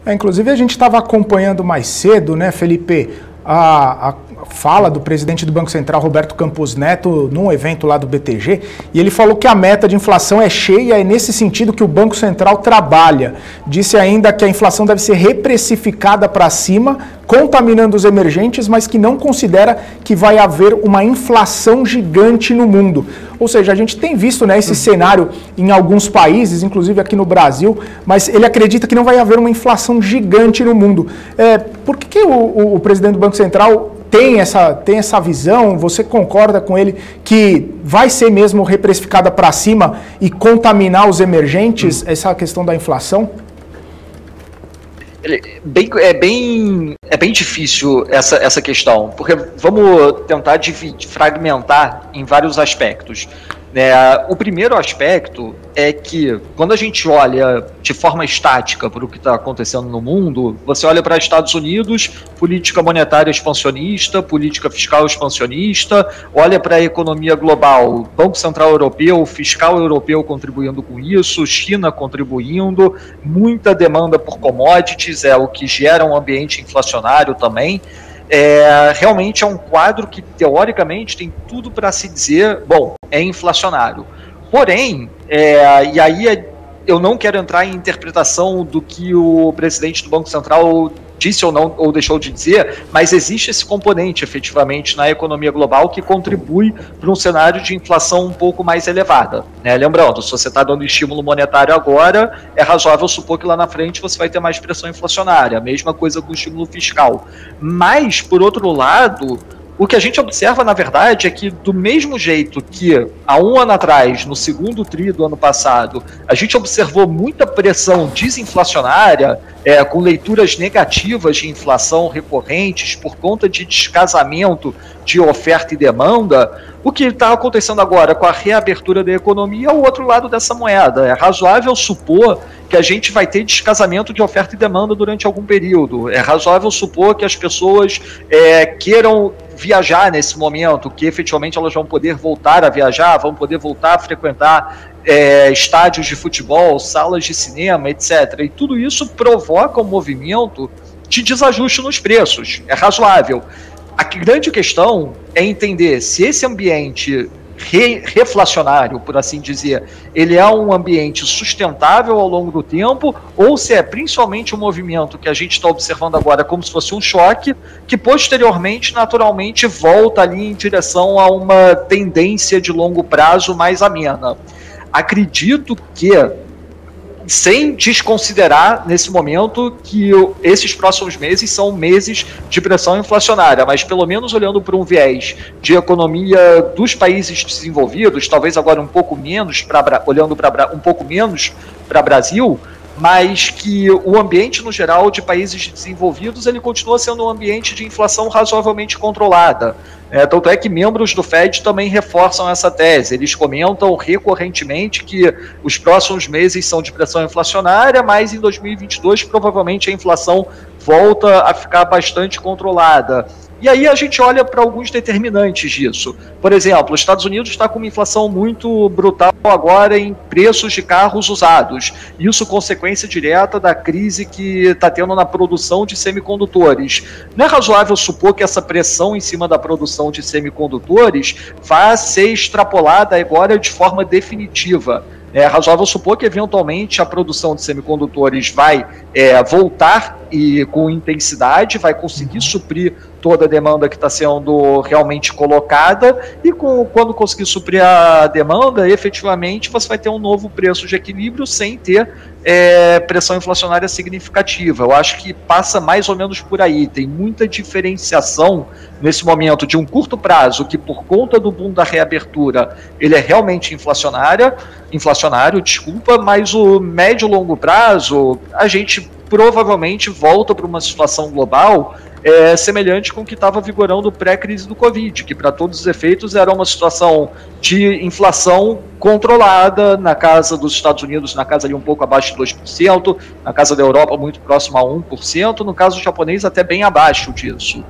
Inclusive, a gente estava acompanhando mais cedo, né, Felipe, a fala do presidente do Banco Central, Roberto Campos Neto, num evento lá do BTG, e ele falou que a meta de inflação é cheia, é nesse sentido que o Banco Central trabalha. Disse ainda que a inflação deve ser reprecificada para cima, contaminando os emergentes, mas que não considera que vai haver uma inflação gigante no mundo. Ou seja, a gente tem visto, né, esse cenário em alguns países, inclusive aqui no Brasil, mas ele acredita que não vai haver uma inflação gigante no mundo. Por que o presidente do Banco Central tem essa visão? Você concorda com ele que vai ser mesmo reprecificada para cima e emergentes, essa questão da inflação? É bem difícil essa questão, porque vamos tentar fragmentar em vários aspectos. O primeiro aspecto é que, quando a gente olha de forma estática para o que está acontecendo no mundo, você olha para Estados Unidos, política monetária expansionista, política fiscal expansionista, olha para a economia global, Banco Central Europeu, fiscal europeu contribuindo com isso, China contribuindo, muita demanda por commodities, é o que gera um ambiente inflacionário também. Realmente é um quadro que, teoricamente, tem tudo para se dizer, bom, é inflacionário. Porém, e aí eu não quero entrar em interpretação do que o presidente do Banco Central disse ou não, ou deixou de dizer, mas existe esse componente, efetivamente, na economia global que contribui para um cenário de inflação um pouco mais elevada. Lembrando, se você está dando estímulo monetário agora, é razoável supor que lá na frente você vai ter mais pressão inflacionária. A mesma coisa com o estímulo fiscal. Mas, por outro lado, o que a gente observa, na verdade, é que, do mesmo jeito que há um ano atrás, no segundo tri do ano passado, a gente observou muita pressão desinflacionária, com leituras negativas de inflação recorrentes por conta de descasamento de oferta e demanda, o que está acontecendo agora com a reabertura da economia é o outro lado dessa moeda. É razoável supor que a gente vai ter descasamento de oferta e demanda durante algum período. É razoável supor que as pessoas queiram viajar nesse momento, que efetivamente elas vão poder voltar a viajar, vão poder voltar a frequentar estádios de futebol, salas de cinema, etc. E tudo isso provoca um movimento de desajuste nos preços. É razoável. A grande questão é entender se esse ambiente reflacionário, por assim dizer, ele é um ambiente sustentável ao longo do tempo, ou se é principalmente um movimento que a gente está observando agora como se fosse um choque, que posteriormente, naturalmente, volta ali em direção a uma tendência de longo prazo mais amena. Acredito que, sem desconsiderar nesse momento que esses próximos meses são meses de pressão inflacionária, mas pelo menos olhando para um viés de economia dos países desenvolvidos, talvez agora um pouco menos, olhando um pouco menos para o Brasil, mas que o ambiente no geral de países desenvolvidos ele continua sendo um ambiente de inflação razoavelmente controlada. Tanto é que membros do Fed também reforçam essa tese. Eles comentam recorrentemente que os próximos meses são de pressão inflacionária, mas em 2022 provavelmente a inflação volta a ficar bastante controlada. E aí a gente olha para alguns determinantes disso. Por exemplo, os Estados Unidos está com uma inflação muito brutal agora em preços de carros usados. Isso consequência direta da crise que está tendo na produção de semicondutores. Não é razoável supor que essa pressão em cima da produção de semicondutores vá ser extrapolada agora de forma definitiva. É razoável supor que, eventualmente, a produção de semicondutores vai voltar e com intensidade, vai conseguir suprir toda a demanda que está sendo realmente colocada e quando conseguir suprir a demanda, efetivamente, você vai ter um novo preço de equilíbrio sem ter pressão inflacionária significativa. Eu acho que passa mais ou menos por aí. Tem muita diferenciação nesse momento de um curto prazo que, por conta do boom da reabertura, ele é realmente inflacionário, mas o médio e longo prazo, a gente provavelmente volta para uma situação global semelhante com o que estava vigorando pré-crise do Covid, que para todos os efeitos era uma situação de inflação controlada na casa dos Estados Unidos, na casa ali um pouco abaixo de 2%, na casa da Europa muito próximo a 1%, no caso japonês até bem abaixo disso.